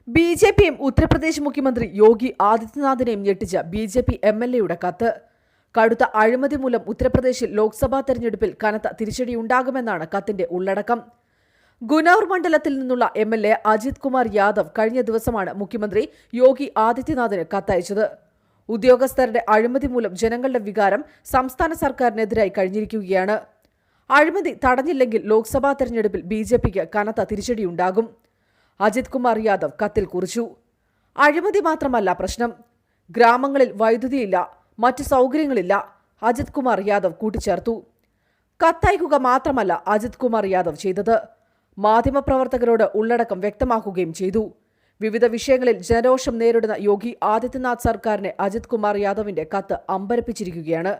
ബി.ജെ.പിയും ഉത്തർപ്രദേശ് മുഖ്യമന്ത്രി യോഗി ആദിത്യനാഥിനെയും ഞെട്ടിച്ച ബി.ജെ.പി എം.എൽ.എയുടെ കത്ത്. കടുത്ത അഴിമതി മൂലം ഉത്തർപ്രദേശിൽ ലോക്സഭാ തെരഞ്ഞെടുപ്പിൽ കനത്ത തിരിച്ചടിയുണ്ടാകുമെന്നാണ് കത്തിന്റെ ഉള്ളടക്കം. ഗുനൌർ മണ്ഡലത്തിൽ നിന്നുള്ള എം.എൽ.എ അജിത് കുമാർ യാദവ് കഴിഞ്ഞ ദിവസമാണ് മുഖ്യമന്ത്രി യോഗി ആദിത്യനാഥിന് കത്തയച്ചത്. ഉദ്യോഗസ്ഥരുടെ അഴിമതി മൂലം ജനങ്ങളുടെ വികാരം സംസ്ഥാന സർക്കാരിനെതിരായി കഴിഞ്ഞിരിക്കുകയാണ്. അഴിമതി തടഞ്ഞില്ലെങ്കിൽ ലോക്സഭാ തെരഞ്ഞെടുപ്പിൽ ബി.ജെ.പിക്ക് കനത്ത തിരിച്ചടിയുണ്ടാകും. അജിത് കുമാർ യാദവ് കത്തിൽ കുറിച്ചു. അഴിമതി മാത്രമല്ല പ്രശ്നം, ഗ്രാമങ്ങളിൽ വൈദ്യുതിയില്ല, മറ്റു സൗകര്യങ്ങളില്ല, അജിത് കുമാർ യാദവ് കൂട്ടിച്ചേർത്തു. കത്തയക്കുക മാത്രമല്ല അജിത് കുമാർ യാദവ് ചെയ്തത്, മാധ്യമപ്രവർത്തകരോട് ഉള്ളടക്കം വ്യക്തമാക്കുകയും ചെയ്തു. വിവിധ വിഷയങ്ങളിൽ ജനരോഷം നേരിടുന്ന യോഗി ആദിത്യനാഥ് സർക്കാരിനെ അജിത് കുമാർ യാദവിന്റെ കത്ത് അമ്പരപ്പിച്ചിരിക്കുകയാണ്.